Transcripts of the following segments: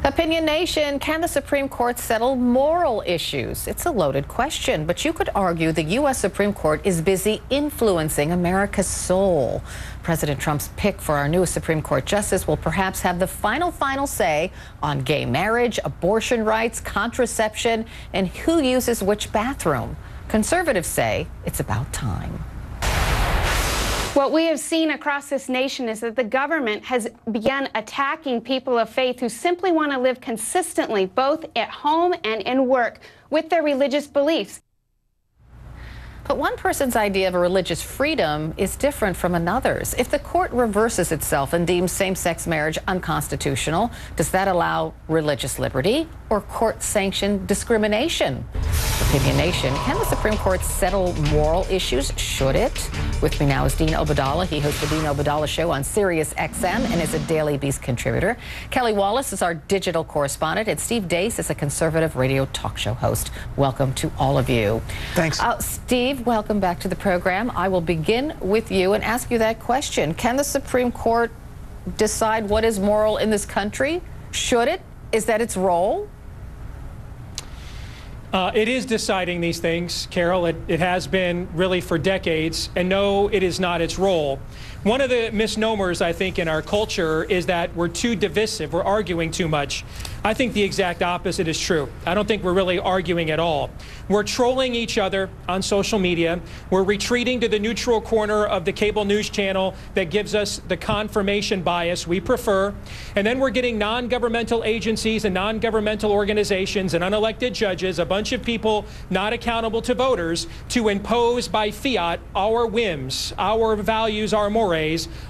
Opinion Nation, can the Supreme Court settle moral issues? It's a loaded question, but you could argue the U.S. Supreme Court is busy influencing America's soul. President Trump's pick for our newest Supreme Court justice will perhaps have the final say on gay marriage, abortion rights, contraception, and who uses which bathroom. Conservatives say it's about time. What we have seen across this nation is that the government has begun attacking people of faith who simply want to live consistently, both at home and in work, with their religious beliefs. But one person's idea of a religious freedom is different from another's. If the court reverses itself and deems same-sex marriage unconstitutional, does that allow religious liberty or court-sanctioned discrimination? Opinion Nation, can the Supreme Court settle moral issues? Should it? With me now is Dean Obeidallah. He hosts the Dean Obeidallah Show on Sirius XM and is a Daily Beast contributor. Kelly Wallace is our digital correspondent, and Steve Deace is a conservative radio talk show host. Welcome to all of you. Thanks. Steve, welcome back to the program. I will begin with you and ask you that question. Can the Supreme Court decide what is moral in this country? Should it? Is that its role? It is deciding these things, Carol. It has been really for decades, and no, it is not its role. One of the misnomers, I think, in our culture is that we're too divisive, we're arguing too much. I think the exact opposite is true. I don't think we're really arguing at all. We're trolling each other on social media. We're retreating to the neutral corner of the cable news channel that gives us the confirmation bias we prefer. And then we're getting non-governmental agencies and non-governmental organizations and unelected judges, a bunch of people not accountable to voters, to impose by fiat our whims, our values, our mores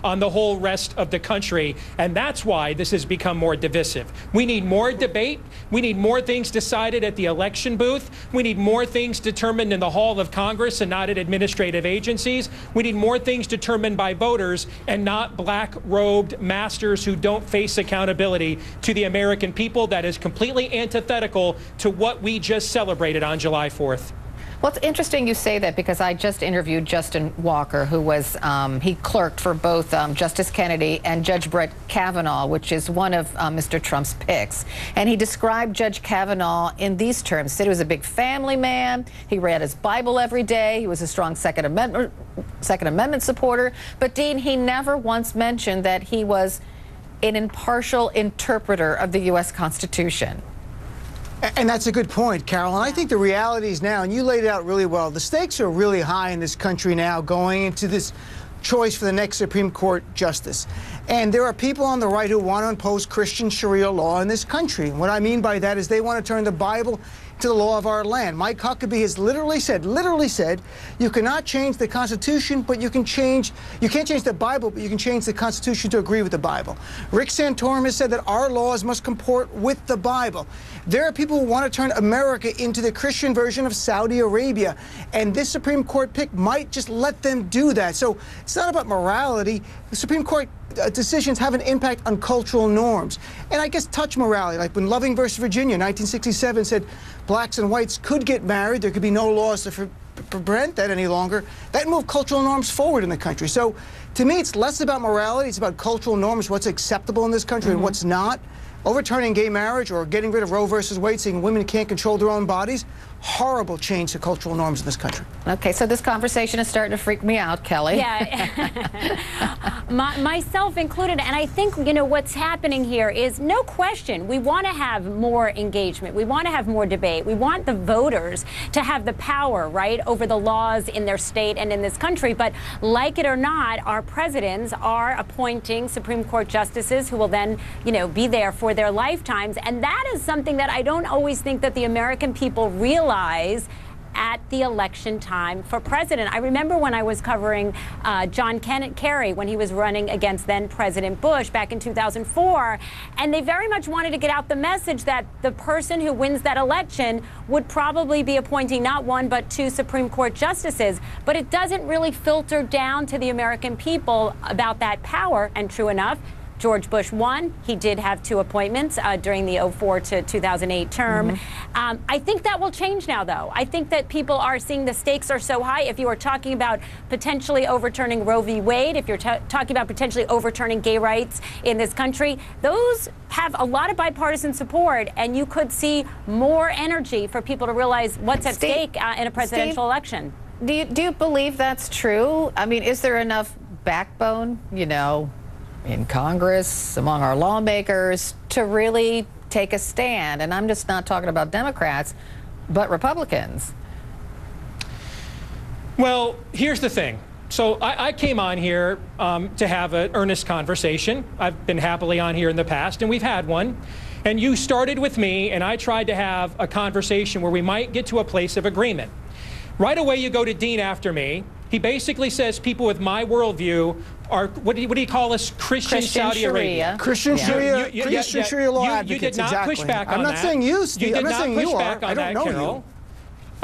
on the whole rest of the country. And that's why this has become more divisive. We need more debate. We need more things decided at the election booth. We need more things determined in the hall of Congress and not at administrative agencies. We need more things determined by voters and not black-robed masters who don't face accountability to the American people. That is completely antithetical to what we just celebrated on July 4th. Well, it's interesting you say that, because I just interviewed Justin Walker, who was, he clerked for both Justice Kennedy and Judge Brett Kavanaugh, which is one of Mr. Trump's picks. And he described Judge Kavanaugh in these terms. He said he was a big family man. He read his Bible every day. He was a strong Second Amendment supporter. But, Dean, he never once mentioned that he was an impartial interpreter of the U.S. Constitution. And that's a good point, Carol. And I think the reality is now, and you laid it out really well, the stakes are really high in this country now going into this choice for the next Supreme Court justice. And there are people on the right who want to impose Christian Sharia law in this country. And what I mean by that is they want to turn the Bible to the law of our land. Mike Huckabee has literally said, you cannot change the Constitution, but you can't change the Bible, but you can change the Constitution to agree with the Bible. Rick Santorum has said that our laws must comport with the Bible. There are people who want to turn America into the Christian version of Saudi Arabia, and this Supreme Court pick might just let them do that. So it's not about morality. The Supreme Court decisions have an impact on cultural norms. And I guess touch morality, like when Loving versus Virginia, 1967, said blacks and whites could get married, there could be no laws to prevent that any longer. That moved cultural norms forward in the country. So to me, it's less about morality, it's about cultural norms, what's acceptable in this country and what's not. Overturning gay marriage or getting rid of Roe versus Wade, saying women can't control their own bodies, horrible change to cultural norms in this country. Okay, so this conversation is starting to freak me out, Kelly. Yeah, myself included. And I think, you know, what's happening here is, no question, we want to have more engagement. We want to have more debate. We want the voters to have the power, right, over the laws in their state and in this country. But like it or not, our presidents are appointing Supreme Court justices who will then, you know, be there for their lifetimes. And that is something that I don't always think that the American people realize at the election time for president. I remember when I was covering John Kerry when he was running against then President Bush back in 2004, and they very much wanted to get out the message that the person who wins that election would probably be appointing not one but two Supreme Court justices. But it doesn't really filter down to the American people about that power. And true enough, George Bush won. He did have two appointments during the 2004 to 2008 term. I think that will change now, though. I think that people are seeing the stakes are so high. If you are talking about potentially overturning Roe v. Wade, if you're talking about potentially overturning gay rights in this country, those have a lot of bipartisan support, and you could see more energy for people to realize what's at stake in a presidential election. Do you believe that's true? I mean, is there enough backbone, you know, in Congress, among our lawmakers, to really take a stand? And I'm just not talking about Democrats, but Republicans. Well, here's the thing. So I came on here to have an earnest conversation. I've been happily on here in the past, and we've had one. And you started with me, and I tried to have a conversation where we might get to a place of agreement. Right away, you go to Dean after me. He basically says people with my worldview are, what do you call us, Christian Saudi Sharia. Arabia. Christian Sharia law advocates, You did not exactly. push back on that. I'm not saying you, Steve. You did I'm not not saying push you back are. on I don't that, know Carol. you.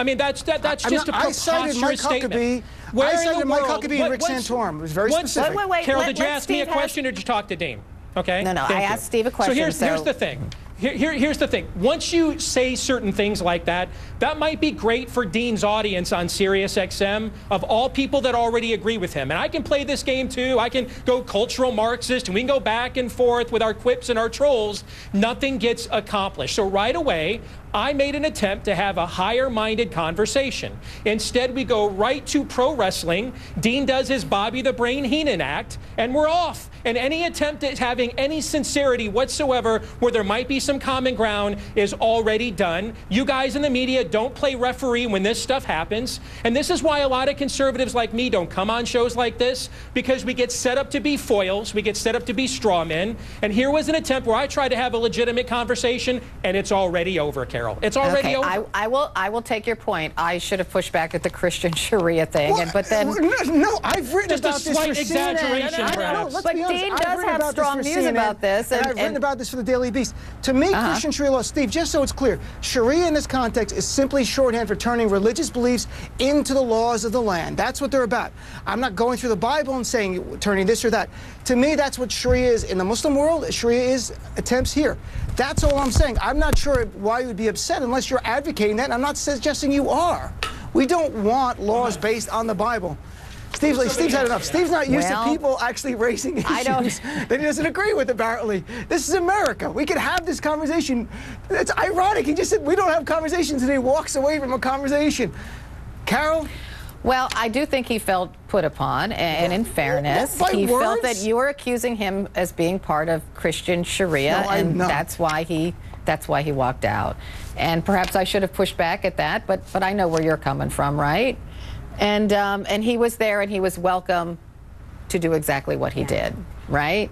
I mean, that's just a I cited Mike preposterous Huckabee. statement. Where I in the cited Mike world- Huckabee and Rick Santorum. It was very specific. Wait, Carol, let- did you let ask me a Steve question or did you talk to Dean? Okay. No, Thank I you. asked Steve a question. So here's the thing. Here's the thing. Once you say certain things like that, that might be great for Dean's audience on Sirius XM of all people that already agree with him. And I can play this game too. I can go cultural Marxist and we can go back and forth with our quips and our trolls. Nothing gets accomplished. So right away, I made an attempt to have a higher-minded conversation. Instead, we go right to pro wrestling. Dean does his Bobby the Brain Heenan act, and we're off. And any attempt at having any sincerity whatsoever where there might be some common ground is already done. You guys in the media don't play referee when this stuff happens. And this is why a lot of conservatives like me don't come on shows like this, because we get set up to be foils. We get set up to be straw men. And here was an attempt where I tried to have a legitimate conversation, and it's already over, Carol. It's already over. I will take your point. I should have pushed back at the Christian Sharia thing, but then No, I've written Just a about this slight for exaggeration, CNN. perhaps. Let's But be honest, Dean I've does written have about strong this for views CNN, about this, and I've and- written about this for the Daily Beast. To me, Christian Sharia law, Steve, just so it's clear, Sharia in this context is simply shorthand for turning religious beliefs into the laws of the land. That's what they're about. I'm not going through the Bible and saying turning this or that. To me, that's what Sharia is in the Muslim world. Sharia is attempts here. That's all I'm saying. I'm not sure why you would be upset unless you're advocating that, and I'm not suggesting you are. We don't want laws based on the Bible. Steve's had enough. Steve's not used to people actually raising issues that he doesn't agree with, apparently. This is America. We can have this conversation. It's ironic. He just said we don't have conversations, and he walks away from a conversation. Carol? Well, I do think he felt put upon, and in fairness, he felt that you were accusing him as being part of Christian Sharia, and that's why he walked out. And perhaps I should have pushed back at that, but I know where you're coming from, right? And he was there, and he was welcome to do exactly what he did, right?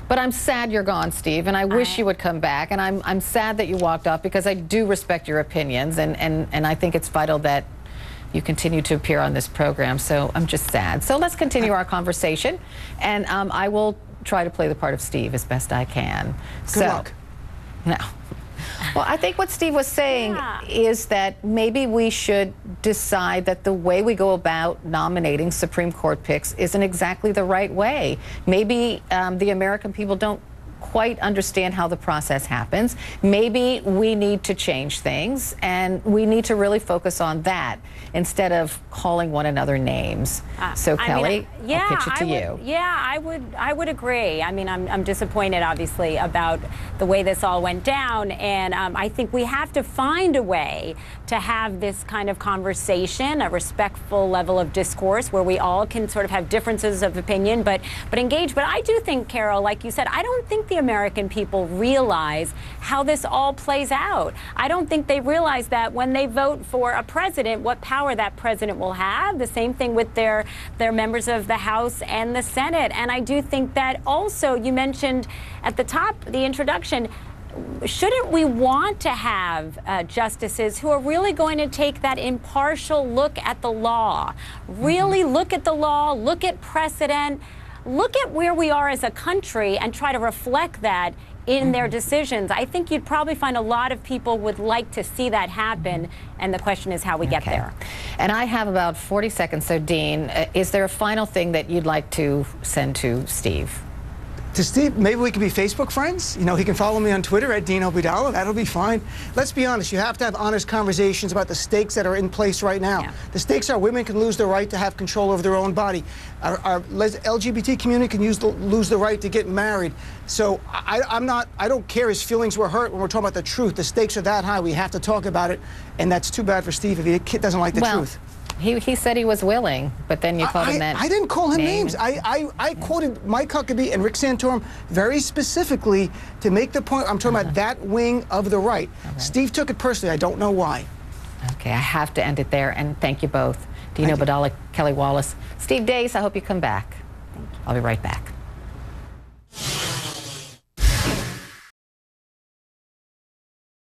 But I'm sad you're gone, Steve, and I wish you would come back. And I'm sad that you walked off, because I do respect your opinions, and I think it's vital that you continue to appear on this program. So I'm just sad. So let's continue our conversation, and I will try to play the part of Steve as best I can. Good luck. No. Well, I think what Steve was saying is that maybe we should decide that the way we go about nominating Supreme Court picks isn't exactly the right way. Maybe the American people don't quite understand how the process happens. Maybe we need to change things, and we need to really focus on that instead of calling one another names. So Kelly, I'll pitch it to you. Yeah, I would agree. I mean, I'm disappointed, obviously, about the way this all went down, and I think we have to find a way to have this kind of conversation, a respectful level of discourse where we all can sort of have differences of opinion, but engage. But I do think, Carol, like you said, I don't think the American people realize how this all plays out. I don't think they realize that when they vote for a president, what power that president will have. The same thing with their members of the House and the Senate. And I do think that also, you mentioned at the top, the introduction, shouldn't we want to have justices who are really going to take that impartial look at the law, really look at the law, look at precedent, look at where we are as a country and try to reflect that in their decisions? I think you'd probably find a lot of people would like to see that happen, and the question is how we get there. And I have about 40 seconds, so Dean, is there a final thing that you'd like to send to Steve? To Steve, maybe we can be Facebook friends. You know, he can follow me on Twitter at Dino Budala. That'll be fine. Let's be honest. You have to have honest conversations about the stakes that are in place right now. Yeah. The stakes are women can lose the right to have control over their own body. Our LGBT community can lose the right to get married. So I don't care his feelings were hurt when we're talking about the truth. The stakes are that high. We have to talk about it. And that's too bad for Steve if he doesn't like the truth. He said he was willing, but then you called him that. I didn't call him names. I quoted Mike Huckabee and Rick Santorum very specifically to make the point. I'm talking about that wing of the right. Steve took it personally. I don't know why. Okay, I have to end it there, and thank you both. Dino Budala, Kelly Wallace, Steve Dace, I hope you come back. I'll be right back.